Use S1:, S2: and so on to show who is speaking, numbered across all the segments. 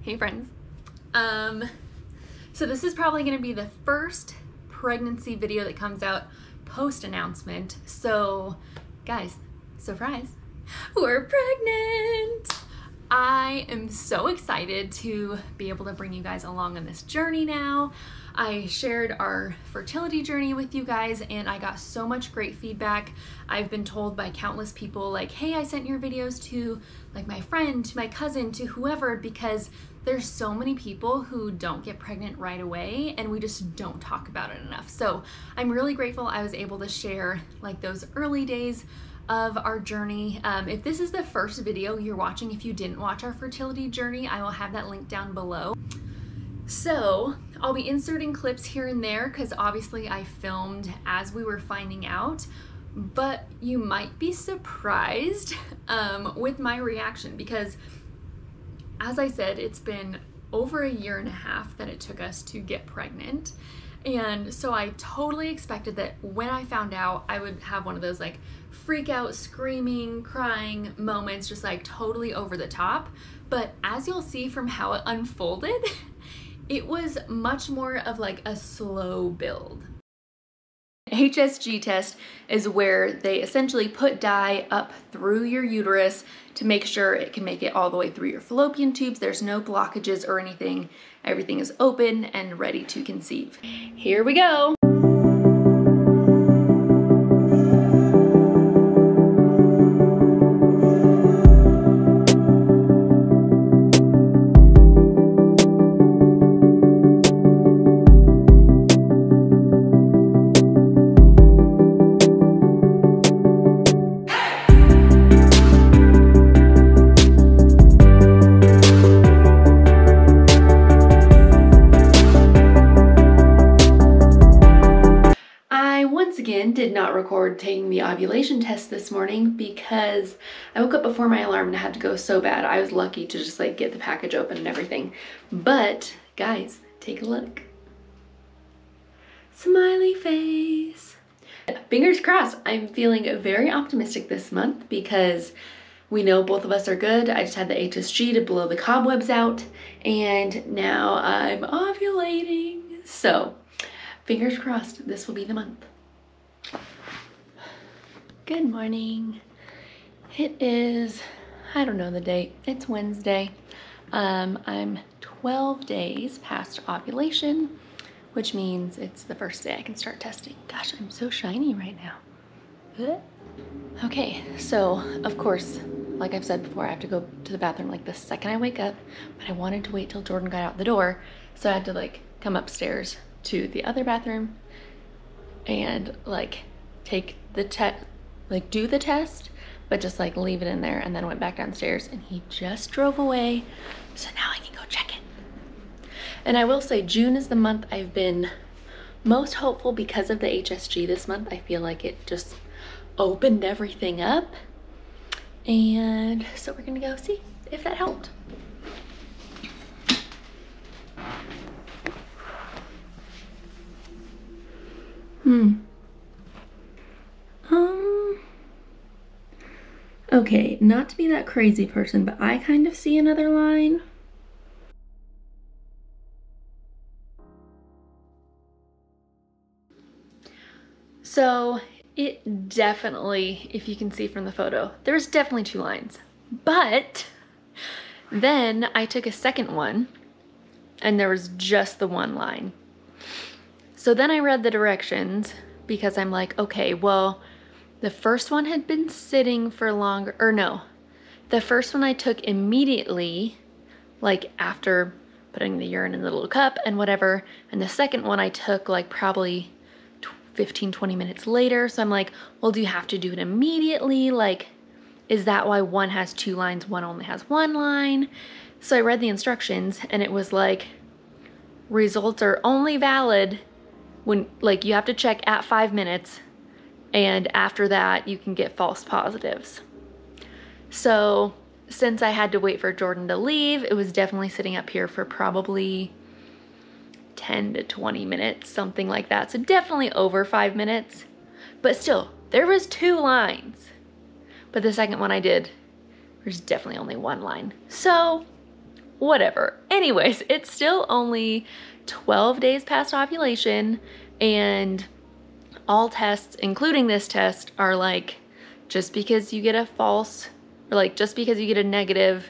S1: Hey friends. So this is probably going to be the first pregnancy video that comes out post-announcement. So guys, surprise, we're pregnant! I am so excited to be able to bring you guys along on this journey now. I shared our fertility journey with you guys and I got so much great feedback. I've been told by countless people like, hey, I sent your videos to like my friend, to my cousin, to whoever, because there's so many people who don't get pregnant right away and we just don't talk about it enough. So I'm really grateful I was able to share like those early days of our journey. If this is the first video you're watching, if you didn't watch our fertility journey, I will have that link down below. So I'll be inserting clips here and there because obviously I filmed as we were finding out, but you might be surprised with my reaction because, as I said, it's been over a year and a half that it took us to get pregnant. And so I totally expected that when I found out, I would have one of those like freak out, screaming, crying moments, just like totally over the top. But as you'll see from how it unfolded, it was much more of like a slow build. HSG test is where they essentially put dye up through your uterus to make sure it can make it all the way through your fallopian tubes. There's no blockages or anything. Everything is open and ready to conceive. Here we go. Did not record taking the ovulation test this morning because I woke up before my alarm and I had to go so bad. I was lucky to just like get the package open and everything. But guys, take a look. Smiley face. Fingers crossed. I'm feeling very optimistic this month because we know both of us are good. I just had the HSG to blow the cobwebs out and now I'm ovulating. So fingers crossed this will be the month. Good morning. It is, I don't know the date, it's Wednesday. I'm 12 days past ovulation, which means it's the first day I can start testing. Gosh, I'm so shiny right now. Okay, so of course, like I've said before, I have to go to the bathroom like the second I wake up, but I wanted to wait till Jordan got out the door, so I had to like come upstairs to the other bathroom and like take the test, like do the test, but just like leave it in there, and then went back downstairs and he just drove away. So now I can go check it. And I will say June is the month I've been most hopeful because of the HSG this month. I feel like it just opened everything up. And so we're gonna go see if that helped. Okay, not to be that crazy person, but I kind of see another line. So it definitely, if you can see from the photo, there's definitely two lines. But then I took a second one and there was just the one line. So then I read the directions because I'm like, okay, well, the first one had been sitting for longer, or no, the first one I took immediately, like after putting the urine in the little cup and whatever, and the second one I took like probably 15-20 minutes later. So I'm like, well, do you have to do it immediately? Like, is that why one has two lines, one only has one line? So I read the instructions and it was like, results are only valid when, like, you have to check at 5 minutes, and after that you can get false positives. So since I had to wait for Jordan to leave, it was definitely sitting up here for probably 10 to 20 minutes, something like that. So definitely over 5 minutes, but still there was two lines. But the second one I did, there's definitely only one line. So whatever. Anyways, it's still only 12 days past ovulation, and all tests, including this test, are like, just because you get a false, or like just because you get a negative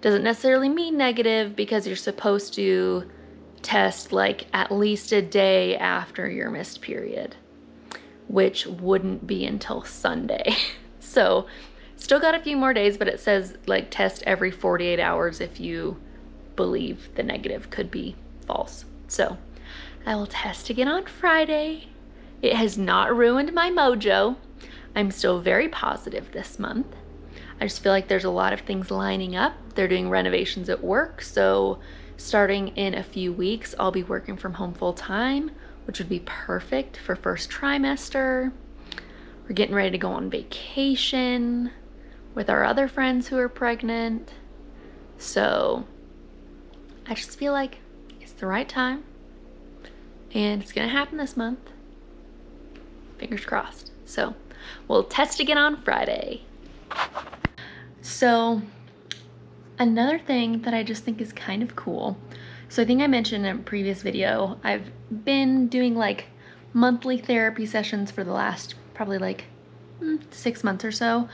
S1: doesn't necessarily mean negative, because you're supposed to test like at least a day after your missed period, which wouldn't be until Sunday. So still got a few more days, but it says like test every 48 hours if you believe the negative could be false. So I will test again on Friday. It has not ruined my mojo. I'm still very positive this month. I just feel like there's a lot of things lining up. They're doing renovations at work, so starting in a few weeks, I'll be working from home full time, which would be perfect for first trimester. We're getting ready to go on vacation with our other friends who are pregnant. So I just feel like it's the right time, and it's gonna happen this month. Fingers crossed. So we'll test again on Friday. So another thing that I just think is kind of cool. So I think I mentioned in a previous video, I've been doing like monthly therapy sessions for the last probably like 6 months or so.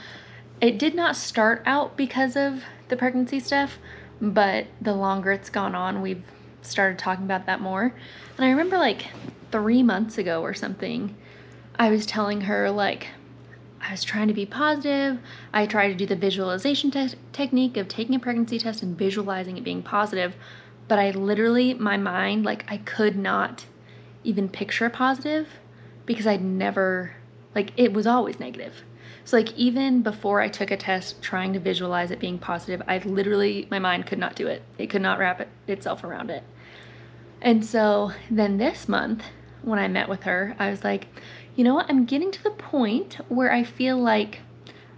S1: It did not start out because of the pregnancy stuff, but the longer it's gone on, we've started talking about that more. And I remember like 3 months ago or something, I was telling her like, I was trying to be positive. I tried to do the visualization technique of taking a pregnancy test and visualizing it being positive, but I literally, my mind, like I could not even picture a positive because I'd never, like it was always negative. So like even before I took a test trying to visualize it being positive, I literally, my mind could not do it. It could not wrap itself around it. And so then this month when I met with her, I was like, you know what, I'm getting to the point where I feel like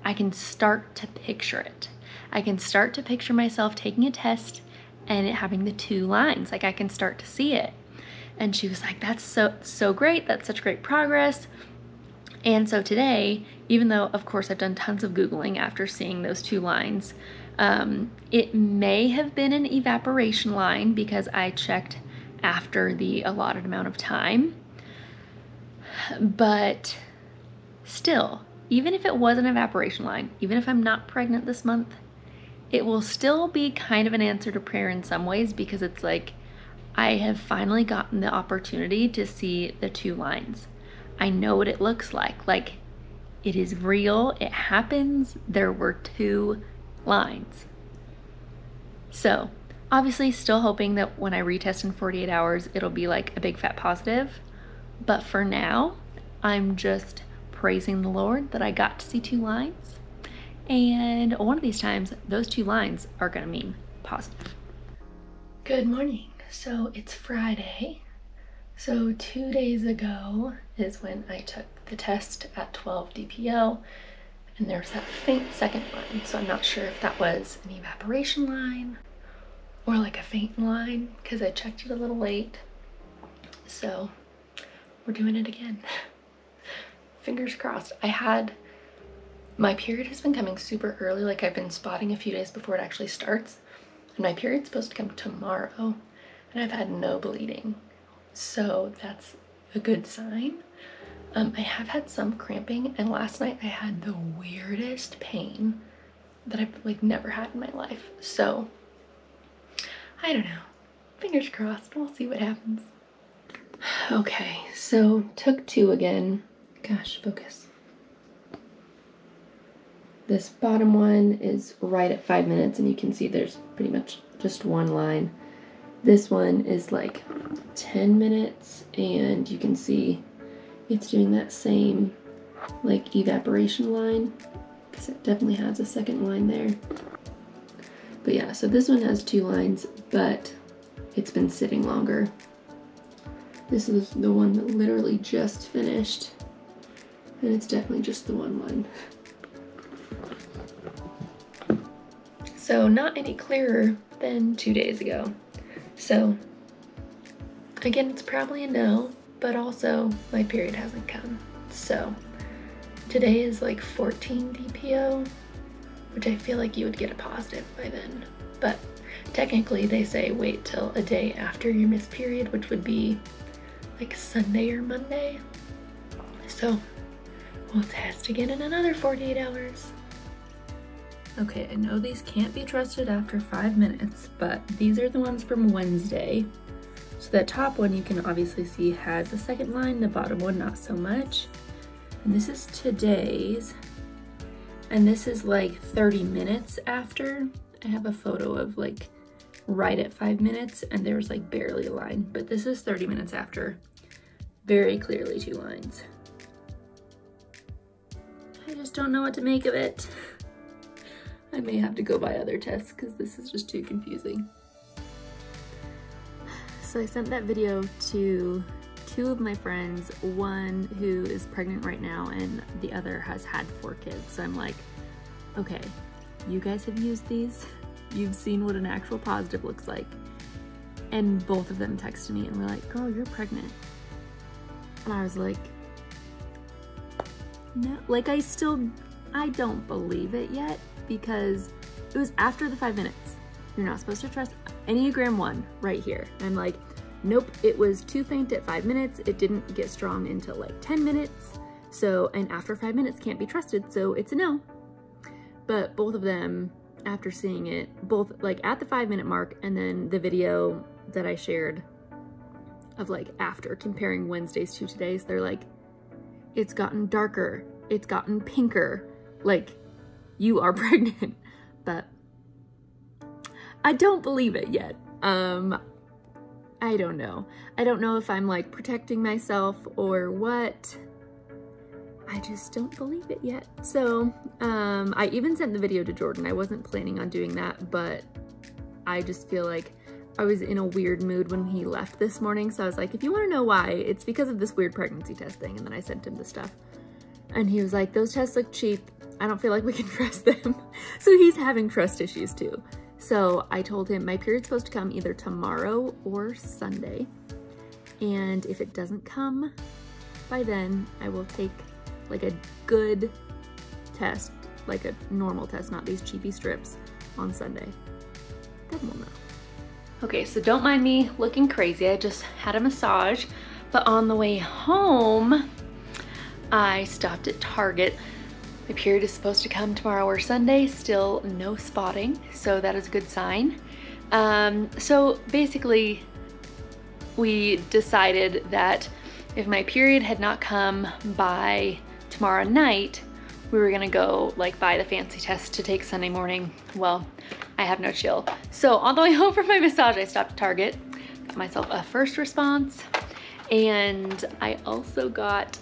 S1: I can start to picture it. I can start to picture myself taking a test and it having the 2 lines. Like I can start to see it. And she was like, that's so great. That's such great progress. And so today, even though of course I've done tons of Googling after seeing those 2 lines, it may have been an evaporation line because I checked after the allotted amount of time. But still, even if it was an evaporation line, even if I'm not pregnant this month, it will still be kind of an answer to prayer in some ways, because it's like I have finally gotten the opportunity to see the 2 lines. I know what it looks like it is real, it happens, there were 2 lines. So obviously still hoping that when I retest in 48 hours, it'll be like a big fat positive. But for now, I'm just praising the Lord that I got to see 2 lines. And one of these times, those 2 lines are gonna mean positive. Good morning. So it's Friday. So 2 days ago is when I took the test at 12 DPO, and there's that faint second line. So I'm not sure if that was an evaporation line or like a faint line, because I checked it a little late. So we're doing it again. Fingers crossed. My period has been coming super early. Like I've been spotting a few days before it actually starts. And my period's supposed to come tomorrow. And I've had no bleeding. So that's a good sign. I have had some cramping. And last night I had the weirdest pain that I've like never had in my life. So I don't know. Fingers crossed. We'll see what happens. Okay, so took 2 again. Gosh, focus. This bottom one is right at 5 minutes, and you can see there's pretty much just 1 line. This one is like 10 minutes, and you can see it's doing that same like evaporation line, because it definitely has a second line there. But yeah, so this one has 2 lines, but it's been sitting longer. This is the one that literally just finished, and it's definitely just the 1 line. So not any clearer than 2 days ago. So again, it's probably a no, but also my period hasn't come. So today is like 14 DPO, which I feel like you would get a positive by then. But Technically, they say wait till a day after your missed period, which would be like Sunday or Monday. So we'll test again in another 48 hours. Okay, I know these can't be trusted after 5 minutes, but these are the ones from Wednesday. So that top one you can obviously see has a second line, the bottom one not so much. And this is today's, and this is like 30 minutes after. I have a photo of like right at 5 minutes and there was like barely a line, but this is 30 minutes after. Very clearly 2 lines. I just don't know what to make of it. I may have to go buy other tests because this is just too confusing. So I sent that video to 2 of my friends, one who is pregnant right now and the other has had 4 kids. So I'm like, okay, you guys have used these. You've seen what an actual positive looks like. And both of them texted me and were like, girl, you're pregnant. And I was like, no, like I don't believe it yet because it was after the 5 minutes. You're not supposed to trust Enneagram 1 right here. And I'm like, nope, it was too faint at 5 minutes. It didn't get strong until like 10 minutes. So, and after 5 minutes can't be trusted. So it's a no. But both of them, after seeing it, both like at the 5 minute mark and then the video that I shared of like after comparing Wednesdays to today's, they're like, it's gotten darker. It's gotten pinker. Like, you are pregnant. But I don't believe it yet. I don't know. I don't know if I'm like protecting myself or what. I just don't believe it yet. So I even sent the video to Jordan. I wasn't planning on doing that, but I just feel like I was in a weird mood when he left this morning. So I was like, if you want to know why, it's because of this weird pregnancy test thing. And then I sent him the stuff and he was like, those tests look cheap. I don't feel like we can trust them. So he's having trust issues too. So I told him my period's supposed to come either tomorrow or Sunday. And if it doesn't come by then, I will take like a good test, like a normal test, not these cheapy strips, on Sunday. Then we'll know. Okay, so don't mind me looking crazy. I just had a massage, but on the way home, I stopped at Target. My period is supposed to come tomorrow or Sunday, still no spotting, so that is a good sign. So basically, we decided that if my period had not come by tomorrow night, we were gonna go like buy the fancy test to take Sunday morning. Well, I have no chill. So on the way home from my massage, I stopped at Target, got myself a first response, and I also got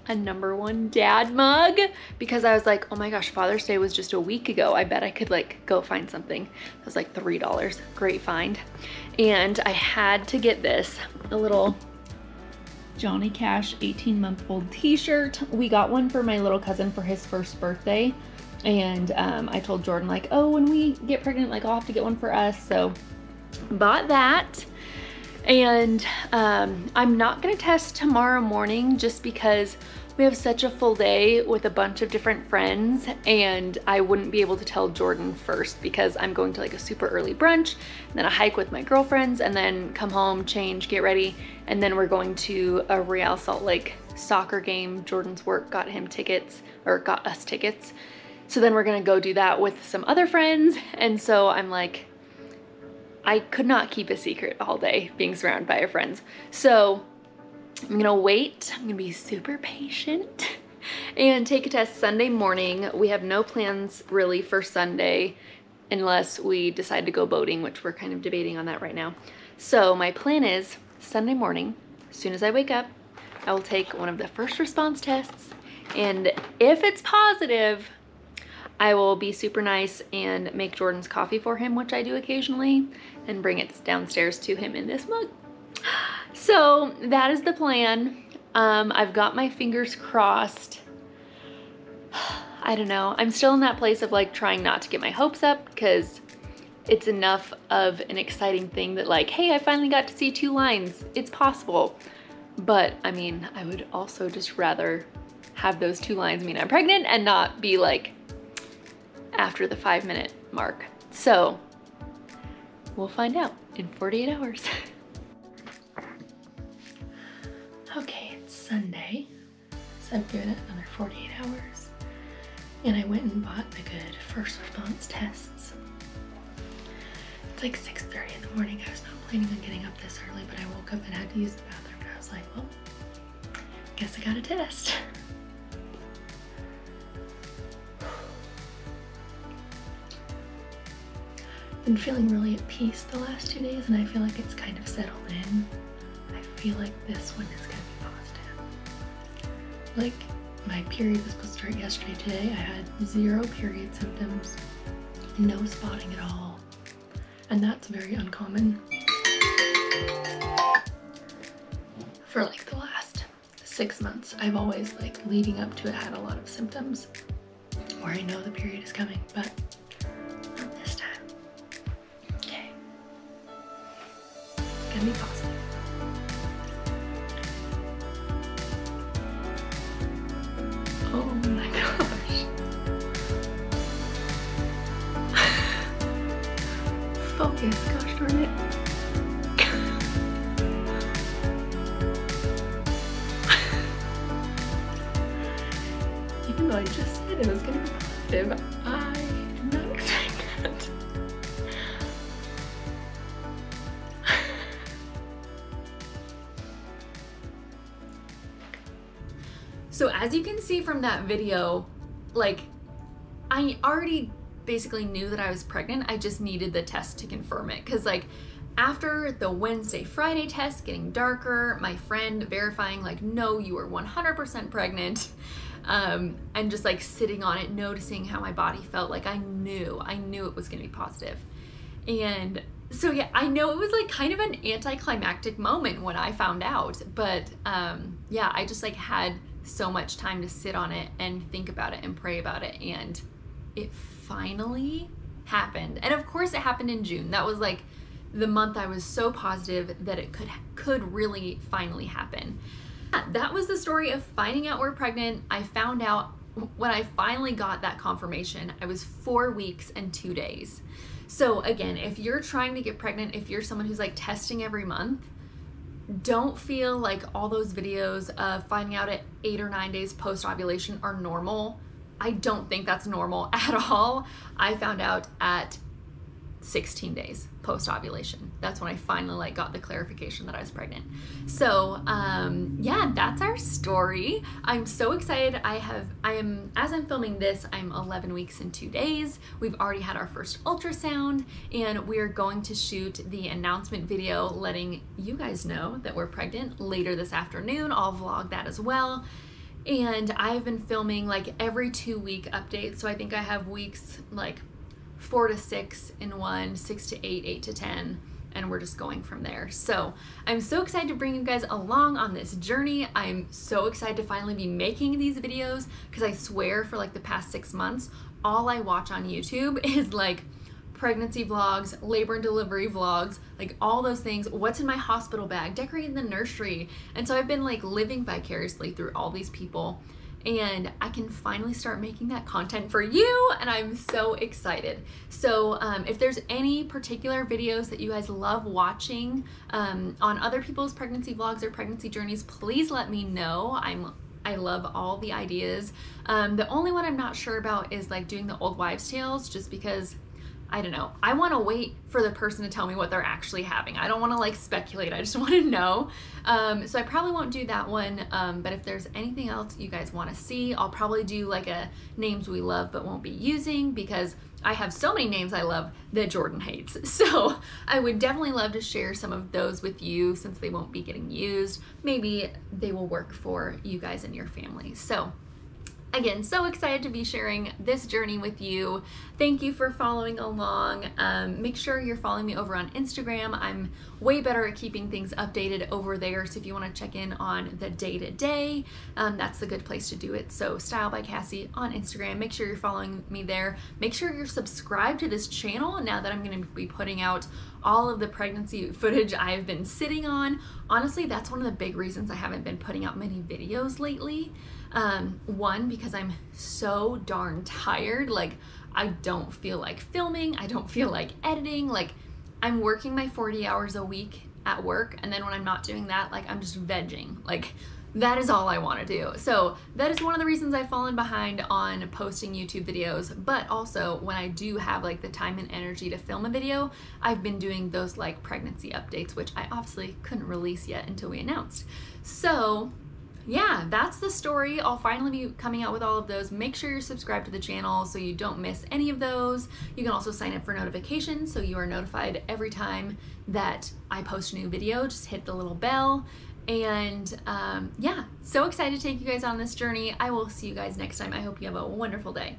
S1: a #1 dad mug because I was like, oh my gosh, Father's Day was just a week ago. I bet I could like go find something. It was like $3, great find. And I had to get this, a little Johnny Cash 18-month-old t-shirt. We got one for my little cousin for his first birthday. And I told Jordan like, oh, when we get pregnant, like I'll have to get one for us. So bought that. And I'm not gonna test tomorrow morning just because we have such a full day with a bunch of different friends and I wouldn't be able to tell Jordan first because I'm going to like a super early brunch, and then a hike with my girlfriends, and then come home, change, get ready, and then we're going to a Real Salt Lake soccer game. Jordan's work got him tickets, or got us tickets. So then we're gonna go do that with some other friends. And so I'm like, I could not keep a secret all day being surrounded by our friends. So I'm gonna wait, I'm gonna be super patient and take a test Sunday morning. We have no plans really for Sunday unless we decide to go boating, which we're kind of debating on that right now. So my plan is Sunday morning, as soon as I wake up, I will take one of the first response tests. And if it's positive, I will be super nice and make Jordan's coffee for him, which I do occasionally, and bring it downstairs to him in this mug. So that is the plan. I've got my fingers crossed. I don't know. I'm still in that place of like trying not to get my hopes up because it's enough of an exciting thing that like, hey, I finally got to see 2 lines. It's possible. But I mean, I would also just rather have those 2 lines mean I'm pregnant and not be like after the 5-minute mark. So we'll find out in 48 hours. Okay, it's Sunday, so I've given it another 48 hours. And I went and bought the good first response tests. It's like 6:30 in the morning. I was not planning on getting up this early, but I woke up and had to use the bathroom, and I was like, well, guess I got a test. Been feeling really at peace the last 2 days, and I feel like it's kind of settled in. I feel like this one is gonna be positive. Like, my period was supposed to start yesterday. Today I had 0 period symptoms, no spotting at all, and that's very uncommon. For like the last 6 months, I've always, like, leading up to it, had a lot of symptoms where I know the period is coming, but not this time. Okay, it's gonna be positive. Oh my gosh. Focus, gosh darn it. Even though I just said it was gonna be positive, I did not expect that. So as you can see from that video, like, I already basically knew that I was pregnant. I just needed the test to confirm it. Cause like after the Wednesday, Friday test getting darker, my friend verifying like, no, you are 100% pregnant. And just like sitting on it, noticing how my body felt, like I knew it was gonna be positive. And so yeah, I know it was like kind of an anticlimactic moment when I found out, but yeah, I just like had so much time to sit on it and think about it and pray about it, and it finally happened. And of course it happened in June. That was like the month I was so positive that it could really finally happen. That was the story of finding out we're pregnant. I found out when I finally got that confirmation, I was 4 weeks and 2 days. So again, if you're trying to get pregnant, if you're someone who's like testing every month, don't feel like all those videos of finding out at 8 or 9 days post-ovulation are normal. I don't think that's normal at all. I found out at 16 days post-ovulation. That's when I finally like got the clarification that I was pregnant. So yeah, that's our story. I'm so excited. As I'm filming this, I'm 11 weeks and 2 days. We've already had our first ultrasound, and we're going to shoot the announcement video letting you guys know that we're pregnant later this afternoon. I'll vlog that as well. And I've been filming like every 2-week updates. So I think I have weeks like 4 to 6 in one, 6 to 8, 8 to 10, and we're just going from there. So I'm so excited to bring you guys along on this journey. I'm so excited to finally be making these videos, because I swear for like the past 6 months, all I watch on YouTube is like pregnancy vlogs, labor and delivery vlogs, like all those things, what's in my hospital bag, decorating the nursery. And so I've been like living vicariously through all these people, and I can finally start making that content for you, and I'm so excited. So if there's any particular videos that you guys love watching on other people's pregnancy vlogs or pregnancy journeys, please let me know. I love all the ideas. The only one I'm not sure about is like doing the old wives' tales, just because I don't know. I want to wait for the person to tell me what they're actually having. I don't want to like speculate. I just want to know. So I probably won't do that one. But if there's anything else you guys want to see, I'll probably do like a names we love but won't be using, because I have so many names I love that Jordan hates. So I would definitely love to share some of those with you, since they won't be getting used. Maybe they will work for you guys and your family. So again, so excited to be sharing this journey with you. Thank you for following along. Make sure you're following me over on Instagram. I'm way better at keeping things updated over there. So if you want to check in on the day-to-day, that's a good place to do it. So Style by Cassie on Instagram. Make sure you're following me there. Make sure you're subscribed to this channel now that I'm going to be putting out all of the pregnancy footage I've been sitting on. Honestly, that's one of the big reasons I haven't been putting out many videos lately. One, because I'm so darn tired. Like, I don't feel like filming. I don't feel like editing. Like, I'm working my 40 hours a week at work, and then when I'm not doing that, like, I'm just vegging. Like, that is all I want to do. So that is one of the reasons I've fallen behind on posting YouTube videos. But also, when I do have like the time and energy to film a video, I've been doing those like pregnancy updates, which I obviously couldn't release yet until we announced. So yeah, that's the story. I'll finally be coming out with all of those. Make sure you're subscribed to the channel so you don't miss any of those. You can also sign up for notifications so you are notified every time that I post a new video. Just hit the little bell. And yeah, so excited to take you guys on this journey. I will see you guys next time. I hope you have a wonderful day.